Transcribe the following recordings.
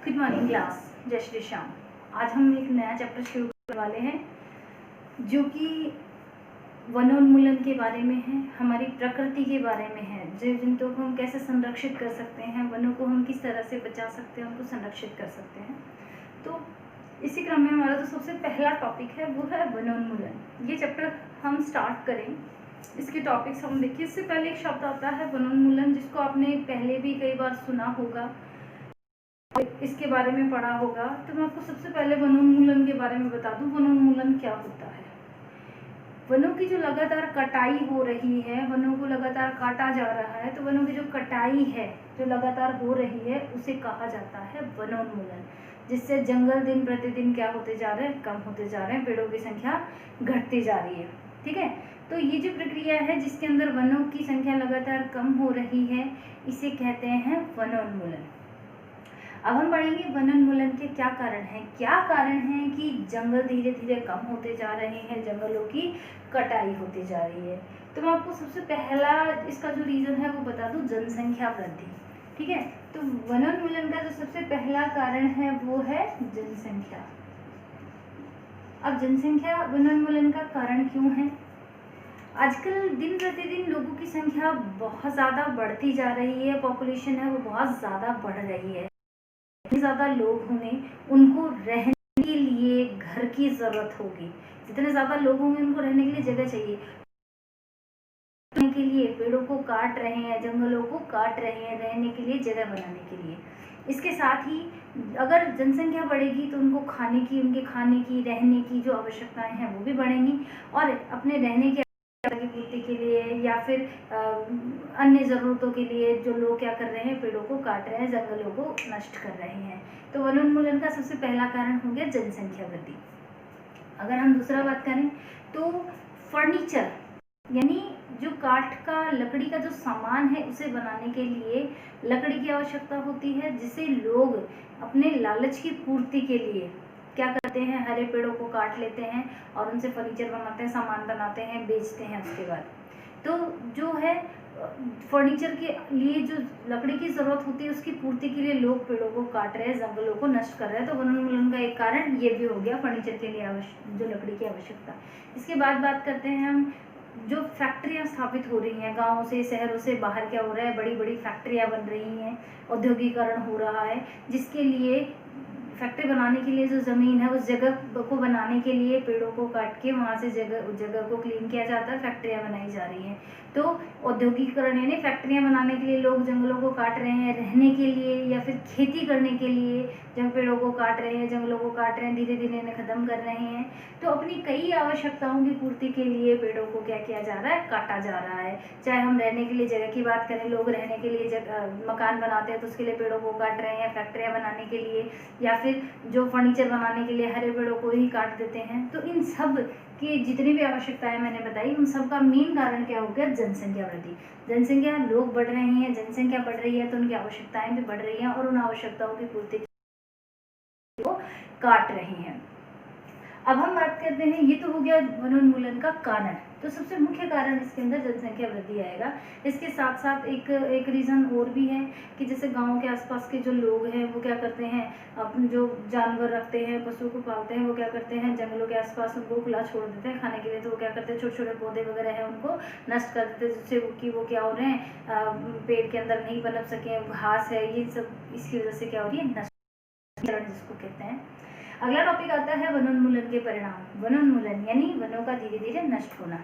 Good morning class, जय श्री श्याम। आज हम एक नया चैप्टर शुरू करने वाले हैं जो कि वनोन्मूलन के बारे में है, हमारी प्रकृति के बारे में है। जीव जंतुओं को हम कैसे संरक्षित कर सकते हैं, वनों को हम किस तरह से बचा सकते हैं, उनको संरक्षित कर सकते हैं। तो इसी क्रम में हमारा जो सबसे पहला टॉपिक है वो है वनोन्मूलन। ये चैप्टर हम स्टार्ट करें, इसके टॉपिक्स हम देखिए। इससे पहले एक शब्द आता है वनोन्मूलन, जिसको आपने पहले भी कई बार सुना होगा, इसके बारे में पढ़ा होगा। तो मैं आपको सबसे पहले वनोन्मूलन के बारे में बता दूं, वनोन्मूलन क्या होता है। वनों की जो लगातार कटाई हो रही है, वनों को लगातार काटा जा रहा है, तो वनों की जो कटाई है जो लगातार हो रही है उसे कहा जाता है वनोन्मूलन, जिससे जंगल दिन प्रतिदिन क्या होते जा रहे हैं, कम होते जा रहे हैं, पेड़ों की संख्या घटती जा रही है। ठीक है, तो ये जो प्रक्रिया है जिसके अंदर वनों की संख्या लगातार कम हो रही है, इसे कहते हैं वनोन्मूलन। अब हम पढ़ेंगे वनोन्मूलन के क्या कारण हैं। क्या कारण हैं कि जंगल धीरे धीरे कम होते जा रहे हैं, जंगलों की कटाई होती जा रही है। तो मैं आपको सबसे पहला इसका जो रीज़न है वो बता दूं, जनसंख्या वृद्धि। ठीक है, तो वनोन्मूलन का जो सबसे पहला कारण है वो है जनसंख्या। अब जनसंख्या वनोन्मूलन का कारण क्यों है? आजकल दिन प्रतिदिन लोगों की संख्या बहुत ज़्यादा बढ़ती जा रही है, पॉपुलेशन है वो बहुत ज़्यादा बढ़ रही है। ज़्यादा लोग होंगे, उनको रहने के लिए घर की ज़रूरत होगी। जितने ज़्यादा लोग होंगे उनको रहने के लिए जगह चाहिए। रहने के लिए पेड़ों को काट रहे हैं, जंगलों को काट रहे हैं रहने के लिए, जगह बनाने के लिए। इसके साथ ही अगर जनसंख्या बढ़ेगी तो उनको खाने की रहने की जो आवश्यकताएं हैं वो भी बढ़ेंगी, और अपने रहने की पूर्ति के लिए या फिर अन्य ज़रूरतों के लिए जो लोग क्या कर रहे हैं, पेड़ों को काट रहे हैं, जंगलों को नष्ट कर रहे हैं। तो वनोन्मूलन का सबसे पहला कारण हो गया जनसंख्या वृद्धि। अगर हम दूसरा बात करें तो फर्नीचर, यानी जो काठ का, लकड़ी का जो सामान है उसे बनाने के लिए लकड़ी की आवश्यकता होती है, जिसे लोग अपने लालच की पूर्ति के लिए क्या करते हैं, हरे पेड़ों को काट लेते हैं और उनसे फर्नीचर बनाते हैं, सामान बनाते हैं, बेचते हैं। उसके बाद तो जो है फर्नीचर के लिए जो लकड़ी की ज़रूरत होती है उसकी पूर्ति के लिए लोग पेड़ों को काट रहे हैं, जंगलों को नष्ट कर रहे हैं। तो वनोन्मूलन का एक कारण ये भी हो गया, फर्नीचर के लिए जो लकड़ी की आवश्यकता। इसके बाद बात करते हैं हम, जो फैक्ट्रियाँ स्थापित हो रही हैं, गाँवों से शहरों से बाहर क्या हो रहा है, बड़ी बड़ी फैक्ट्रियाँ बन रही हैं, औद्योगिकरण हो रहा है, जिसके लिए फैक्ट्री बनाने के लिए जो ज़मीन है उस जगह को बनाने के लिए पेड़ों को काट के वहाँ से जगह को क्लीन किया जाता है, फैक्ट्रियाँ बनाई जा रही हैं। तो औद्योगिकरण यानी फैक्ट्रियाँ बनाने के लिए लोग जंगलों को काट रहे हैं, रहने के लिए या फिर खेती करने के लिए जब पेड़ों को काट रहे हैं, जंगलों को काट रहे हैं, धीरे धीरे इन्हें ख़त्म कर रहे हैं। तो अपनी कई आवश्यकताओं की पूर्ति के लिए पेड़ों को क्या किया जा रहा है, काटा जा रहा है। चाहे हम रहने के लिए जगह की बात करें, लोग रहने के लिए मकान बनाते हैं तो उसके लिए पेड़ों को काट रहे हैं, फैक्ट्रियाँ बनाने के लिए या फिर जो फर्नीचर बनाने के लिए हरे पेड़ों को ही काट देते हैं। तो इन सब की जितनी भी आवश्यकताएं मैंने बताई, उन सब का मेन कारण क्या हो गया, जनसंख्या वृद्धि। जनसंख्या, लोग बढ़ रहे हैं, जनसंख्या बढ़ रही है तो उनकी आवश्यकताएं भी बढ़ रही हैं और उन आवश्यकताओं की पूर्ति को काट रही हैं। अब हम बात करते हैं, ये तो हो गया वनोन्मूलन का कारण। तो सबसे मुख्य कारण इसके अंदर जनसंख्या वृद्धि आएगा। इसके साथ साथ एक रीज़न और भी है कि जैसे गांव के आसपास के जो लोग हैं वो क्या करते हैं, अपने जो जानवर रखते हैं, पशु को पालते हैं, वो क्या करते हैं, जंगलों के आसपास उनको खुला छोड़ देते हैं खाने के लिए। तो वो क्या करते हैं, छोटे छोटे पौधे वगैरह हैं उनको नष्ट कर देते हैं, जिससे कि वो क्या हो रहे हैं, पेड़ के अंदर नहीं पनप सके, घास है, ये सब इसकी वजह से क्या हो रही है, नष्ट जिसको कहते हैं। अगला टॉपिक आता है वनोन्मूलन के परिणाम। वनोन्मूलन यानी वनों का धीरे धीरे नष्ट होना।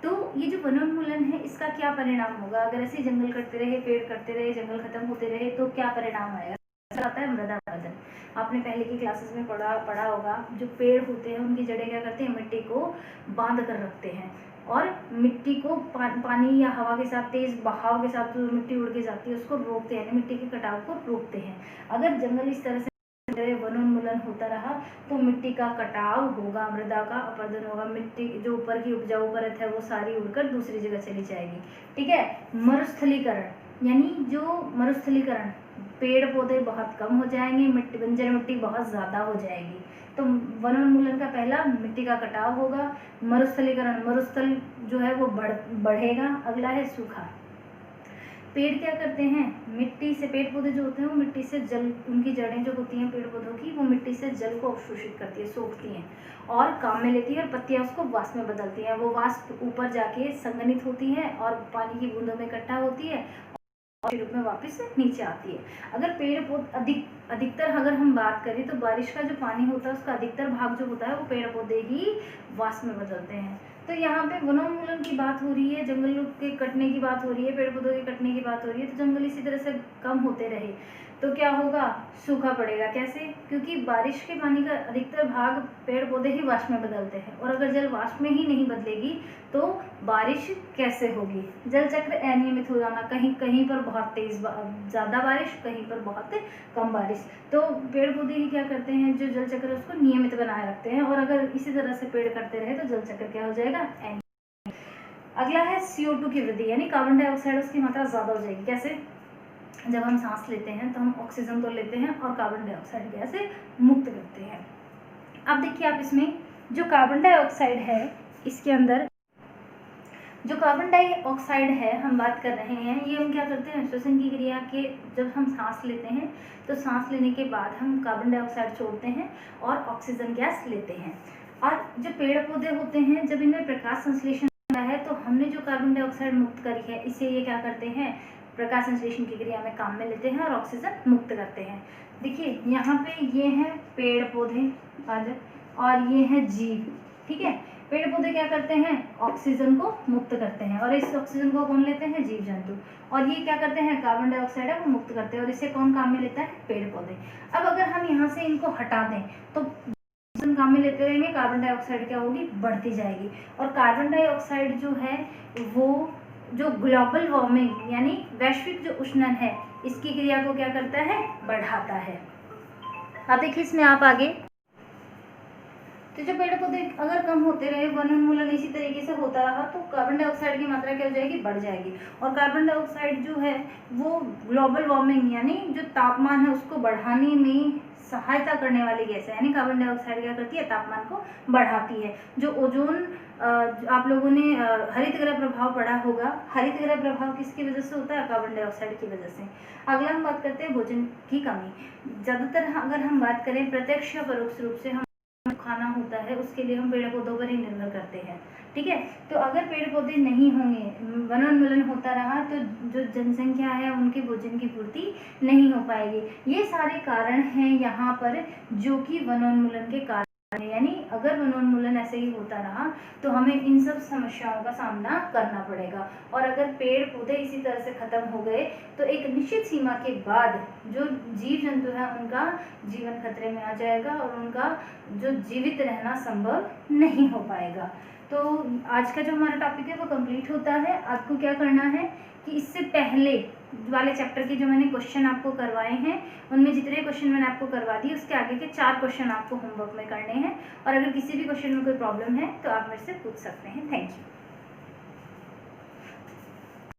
तो ये जो वनोन्मूलन है इसका क्या परिणाम होगा, अगर ऐसे जंगल कटते रहे, पेड़ कटते रहे, जंगल खत्म होते रहे तो क्या परिणाम आएगा? आता है मृदा अपरदन। आपने पहले की क्लासेस में पढ़ा होगा, जो पेड़ होते हैं उनकी जड़ें क्या करते हैं, मिट्टी को बांध कर रखते हैं और मिट्टी को पानी या हवा के साथ, तेज बहाव के साथ जो मिट्टी उड़ के जाती है उसको रोकते हैं, मिट्टी के कटाव को रोकते हैं। अगर जंगल इस तरह से वनोन्मूलन होता रहा तो मिट्टी का कटाव होगा, मृदा का अपरदन होगा, मिट्टी जो ऊपर की उपजाऊ परत है वो सारी उड़कर दूसरी जगह चली जाएगी। ठीक है, मरुस्थलीकरण, यानी जो मरुस्थलीकरण, पेड़ पौधे बहुत कम हो जाएंगे, मिट्टी, बंजर मिट्टी बहुत ज़्यादा हो जाएगी। तो वनोन्मूलन का पहला मिट्टी का कटाव होगा, मरुस्थलीकरण, मरुस्थल जो है वो बढ़ेगा। अगला है सूखा। पेड़ क्या करते हैं, मिट्टी से, पेड़ पौधे जो होते हैं वो मिट्टी से जल, उनकी जड़ें जो होती हैं पेड़ पौधों की, वो मिट्टी से जल को अवशोषित करती है, सोखती हैं और काम में लेती है, और पत्तियां उसको वाष्प में बदलती हैं। वो वाष्प ऊपर जाके संघनित होती है और पानी की बूंदों में इकट्ठा होती है और रूप में वापस नीचे आती है। अगर पेड़ पौधे अधिकतर अगर हम बात करें तो बारिश का जो पानी होता है उसका अधिकतर भाग जो होता है वो पेड़ पौधे ही वाष्प में बदलते हैं। तो यहाँ पे वनोन्मूलन की बात हो रही है, जंगलों के कटने की बात हो रही है, पेड़ पौधों के कटने की बात हो रही है। तो जंगल इसी तरह से कम होते रहे तो क्या होगा, सूखा पड़ेगा। कैसे? क्योंकि बारिश के पानी का अधिकतर भाग पेड़ पौधे ही वाष्प में बदलते हैं, और अगर जल वाष्प में ही नहीं बदलेगी तो बारिश कैसे होगी? जल चक्र अनियमित हो जाना, कहीं कहीं पर बहुत तेज ज़्यादा बारिश, कहीं पर बहुत कम बारिश। तो पेड़ पौधे ही क्या करते हैं, जो जल चक्र उसको नियमित बनाए रखते हैं, और अगर इसी तरह से पेड़ करते रहे तो जल चक्र क्या हो जाएगा, अनियमित। अगला है CO2 की वृद्धि, यानी कार्बन डाइऑक्साइड उसकी मात्रा ज़्यादा हो जाएगी। कैसे? जब हम सांस लेते हैं तो हम ऑक्सीजन तो लेते हैं और कार्बन डाइऑक्साइड गैस मुक्त करते हैं। अब देखिए आप इसमें जो कार्बन डाइऑक्साइड है, इसके अंदर जो कार्बन डाइऑक्साइड है हम बात कर रहे हैं, ये हम क्या करते हैं, श्वसन की क्रिया के जब हम सांस लेते हैं तो सांस लेने के बाद हम कार्बन डाइऑक्साइड छोड़ते हैं और ऑक्सीजन गैस लेते हैं। और जो पेड़ पौधे होते हैं, जब इनमें प्रकाश संश्लेषण होता है तो हमने जो कार्बन डाइऑक्साइड मुक्त करी है, इसे ये क्या करते हैं, प्रकाश संश्लेषण की क्रिया में काम में लेते हैं और ऑक्सीजन मुक्त करते हैं। देखिए यहाँ पे ये हैं पेड़ पौधे और ये है जीव, ठीक है। पेड़ पौधे क्या करते हैं, ऑक्सीजन को मुक्त करते हैं, और इस ऑक्सीजन को कौन लेते हैं, जीव जंतु। और ये क्या करते हैं, कार्बन डाइऑक्साइड है वो मुक्त करते हैं, और इसे कौन काम में लेता है, पेड़ पौधे। अब अगर हम यहाँ से इनको हटा दें तो काम में लेते रहेंगे, कार्बन डाइऑक्साइड क्या होगी, बढ़ती जाएगी। और कार्बन डाइऑक्साइड जो है वो जो ग्लोबल वार्मिंग यानी वैश्विक जो उष्णन है, इसकी क्रिया को क्या करता है, बढ़ाता है। अब देखिए इसमें आप आगे, तो जो पेड़ पौधे अगर कम होते रहे, वनोन्मूलन इसी तरीके से होता रहा, तो कार्बन डाइऑक्साइड की मात्रा क्या हो जाएगी, बढ़ जाएगी। और कार्बन डाइऑक्साइड जो है वो ग्लोबल वार्मिंग यानी जो तापमान है उसको बढ़ाने में सहायता करने वाली गैस है, यानी कार्बन डाइऑक्साइड क्या करती है, तापमान को बढ़ाती है। जो ओजोन, आप लोगों ने हरित गृह प्रभाव पढ़ा होगा, हरित गृह प्रभाव किसकी वजह से होता है, कार्बन डाइऑक्साइड की वजह से। अगला हम बात करते हैं भोजन की कमी। ज़्यादातर अगर हम बात करें प्रत्यक्ष या परोक्ष रूप से हम खाना होता है उसके लिए हम पेड़ पौधों पर ही निर्भर करते हैं, ठीक है। तो अगर पेड़ पौधे नहीं होंगे, वनोन्मूलन होता रहा, तो जो जनसंख्या है उनके भोजन की पूर्ति नहीं हो पाएगी। ये सारे कारण हैं यहाँ पर जो कि वनोन्मूलन के कारण है। यानी अगर वनोन्मूलन ऐसे ही होता रहा तो हमें इन सब समस्याओं का सामना करना पड़ेगा। और अगर पेड़ पौधे इसी तरह से खत्म हो गए तो एक निश्चित सीमा के बाद जो जीव जंतु है उनका जीवन खतरे में आ जाएगा और उनका जो जीवित रहना संभव नहीं हो पाएगा। तो आज का जो हमारा टॉपिक है वो कंप्लीट होता है। आपको क्या करना है कि इससे पहले वाले चैप्टर के जो मैंने क्वेश्चन आपको करवाए हैं उनमें जितने क्वेश्चन मैंने आपको करवा दिए उसके आगे के 4 क्वेश्चन आपको होमवर्क में करने हैं। और अगर किसी भी क्वेश्चन में कोई प्रॉब्लम है तो आप मेरे से पूछ सकते हैं। Thank you.